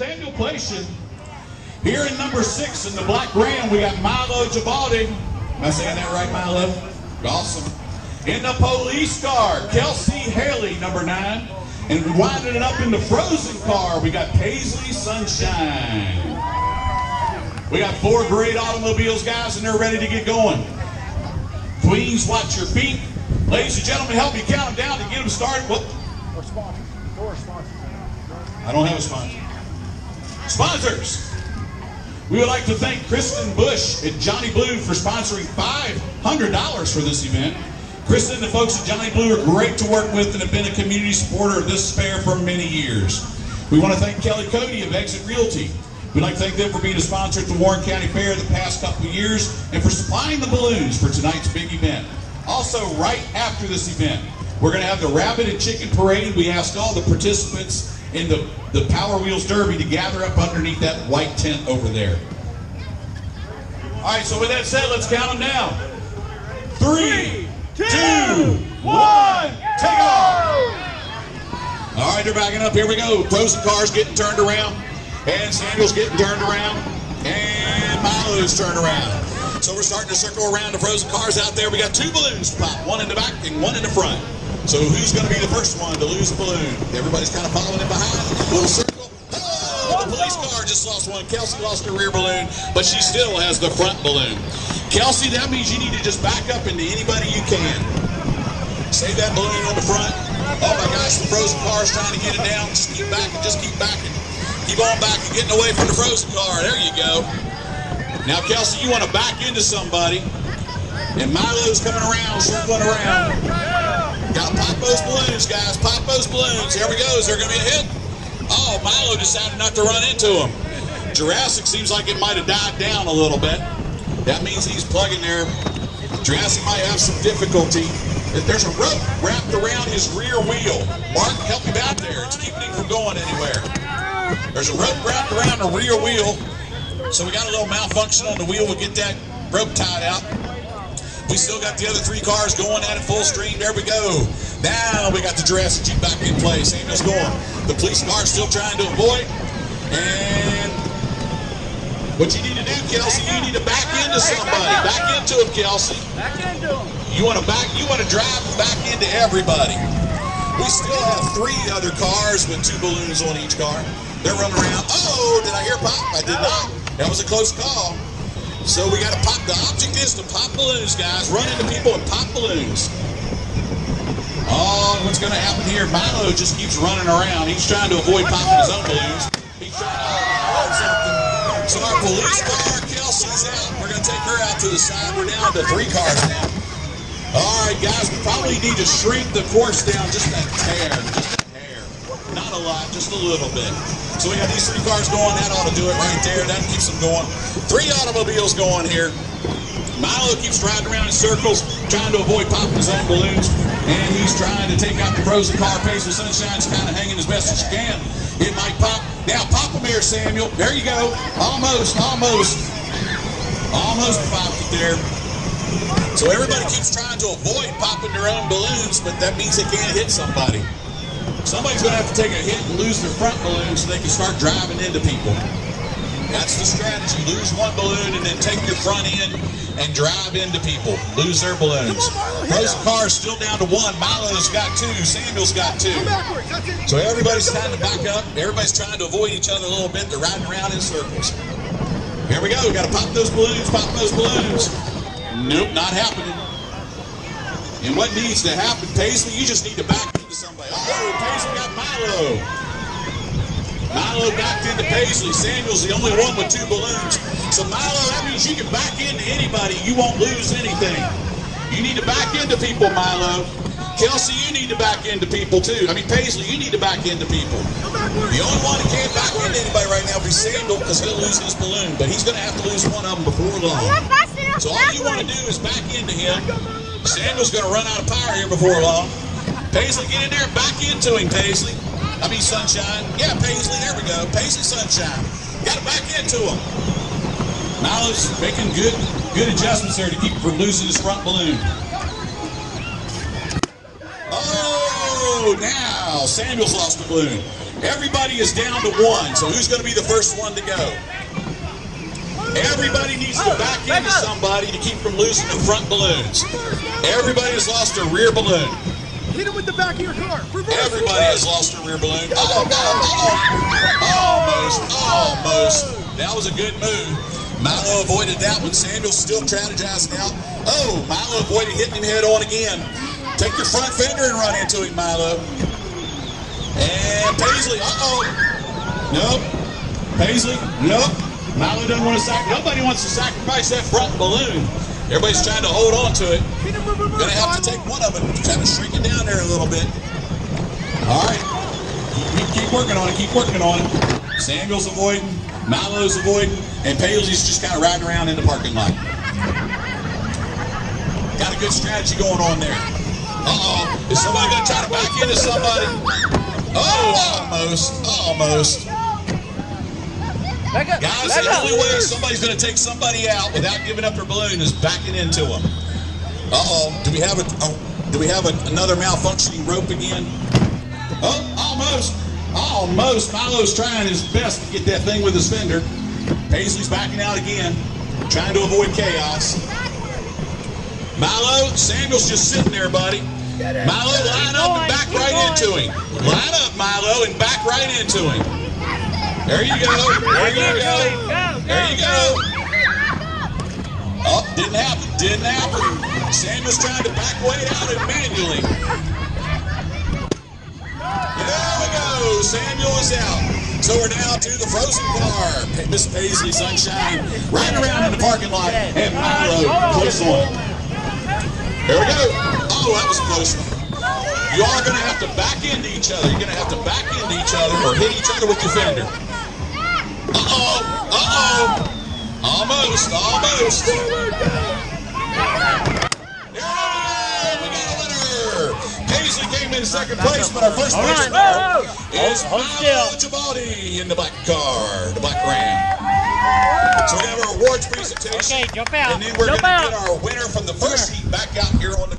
Demolition. Here in number 6 in the black ram, we got Milo Gibaldi. Am I saying that right, Milo? Awesome. In the police car, Kelsey Haley, number 9. And winding it up in the frozen car, we got Paisley Sunshine. We got 4 great automobiles, guys, and they're ready to get going. Queens, watch your feet. Ladies and gentlemen, help me count them down to get them started. Whoop. Or sponsors. Or sponsors. I don't have a sponsor. Sponsors. We would like to thank Kristen Bush at Johnny Blue for sponsoring $500 for this event. Kristen and the folks at Johnny Blue are great to work with and have been a community supporter of this fair for many years. We want to thank Kelly Cody of Exit Realty. We'd like to thank them for being a sponsor at the Warren County Fair the past couple of years and for supplying the balloons for tonight's big event. Also, right after this event, we're going to have the Rabbit and Chicken Parade. We asked all the participants in the Power Wheels Derby to gather up underneath that white tent over there. All right, so with that said, let's count them down. 3, 2, 1, take off! All right, they're backing up. Here we go. Frozen cars getting turned around. And Samuel's getting turned around. And Milo's turned around. So we're starting to circle around the frozen cars out there. We got 2 balloons to pop, one in the back and one in the front. So who's going to be the first one to lose a balloon? Everybody's kind of following in behind. Little circle. Oh, the police car just lost one. Kelsey lost her rear balloon, but she still has the front balloon. Kelsey, that means you need to just back up into anybody you can. Save that balloon on the front. Oh my gosh, the frozen car is trying to get it down. Just keep backing, just keep backing. Keep on back and getting away from the frozen car. There you go. Now, Kelsey, you want to back into somebody. And Milo's coming around, circling around. Got to pop those balloons, guys. Pop those balloons. Here we go. Is there going to be a hit? Oh, Milo decided not to run into him. Jurassic seems like it might have died down a little bit. That means he's plugging there. Jurassic might have some difficulty. There's a rope wrapped around his rear wheel. Mark, help him out there. It's keeping him from going anywhere. There's a rope wrapped around the rear wheel. So we got a little malfunction on the wheel. We'll get that rope tied out. We still got the other 3 cars going at it full stream. There we go. Now we got the Jurassic Jeep back in place. Samuel's going. The police car still trying to avoid. And what you need to do, Kelsey, you need to back into somebody. Back into him, Kelsey. Back into him. You want to drive back into everybody. We still have 3 other cars with 2 balloons on each car. They're running around. Oh, did I hear pop? I did not. That was a close call. So we got to pop. The object is to pop balloons, guys. Run into people and pop balloons. Oh, what's going to happen here? Milo just keeps running around. He's trying to avoid popping his own balloons. He's trying to avoid something. So our police car, Kelsey's out. We're going to take her out to the side. We're down to 3 cars now. All right, guys, we probably need to shrink the course down just a hair. Just a hair. Not a lot, just a little bit. So we got these 3 cars going. That ought to do it right there. That keeps them going. 3 automobiles going here. Milo keeps riding around in circles, trying to avoid popping his own balloons. And he's trying to take out the frozen car. Paisley Sunshine's kind of hanging as best as she can. It might pop. Now pop them here, Samuel. There you go. Almost. Almost popped it there. So everybody keeps trying to avoid popping their own balloons, but that means they can't hit somebody. Somebody's going to have to take a hit and lose their front balloon so they can start driving into people. That's the strategy. Lose 1 balloon and then take your front end and drive into people. Lose their balloons. Those cars still down to 1. Milo's got 2. Samuel's got 2. So everybody's trying to back up. Everybody's trying to avoid each other a little bit. They're riding around in circles. Here we go. We've got to pop those balloons. Pop those balloons. Nope, not happening. And what needs to happen, Paisley, you just need to back into somebody. Oh, Paisley got Milo. Milo backed into Paisley. Samuel's the only one with 2 balloons. So Milo, that means you can back into anybody. You won't lose anything. You need to back into people, Milo. Kelsey, you need to back into people too. I mean, Paisley, you need to back into people. The only one who can't back into anybody right now is Samuel because he'll lose his balloon. But he's going to have to lose one of them before long. So all you want to do is back into him. Samuel's going to run out of power here before long. Paisley, get in there and back into him, Paisley. I mean, Sunshine. Yeah, Paisley, there we go. Paisley, Sunshine. Got to back into him. Milo's making good adjustments there to keep him from losing his front balloon. Oh, now Samuel's lost the balloon. Everybody is down to one, so who's going to be the first one to go? Everybody needs to back into somebody to keep from losing the front balloons. Everybody has lost their rear balloon. Hit him with the back of your car. Everybody has lost their rear balloon. Almost. That was a good move. Milo avoided that one. Samuel's still strategizing out. Oh, Milo avoided hitting him head on again. Take your front fender and run into him, Milo. And Paisley, Nope. Paisley, nope. Milo doesn't want to nobody wants to sacrifice that front balloon. Everybody's trying to hold on to it. Gonna have to take one of them, kind of shrink it down there a little bit. All right. Keep working on it, keep working on it. Samuel's avoiding, Milo's avoiding, and Paisley's just kind of riding around in the parking lot. Got a good strategy going on there. Is somebody gonna try to back into somebody? Almost. Guys, the only way somebody's going to take somebody out without giving up their balloon is backing into them. Do we have another malfunctioning rope again? Almost. Milo's trying his best to get that thing with his fender. Paisley's backing out again, trying to avoid chaos. Milo, Samuel's just sitting there, buddy. Milo, line up and back right into him. Line up, Milo, and back right into him. There you go. There you go. There you go. Oh, didn't happen. Samuel's trying to back way out and manually. There we go. Samuel is out. So we're now to the frozen car. Miss Paisley Sunshine right around in the parking lot, and Milo close on. There we go. Oh, that was a close one. You are going to have to back into each other. You're going to have to back into each other or hit each other with your fender. Almost. Yeah, we got a winner. Paisley came in second place, but our first place winner is Milo Gibaldi in the black car, the black Ram. So we have our awards presentation. Okay, jump out. And then we're going to get our winner from the first heat back out here on the court.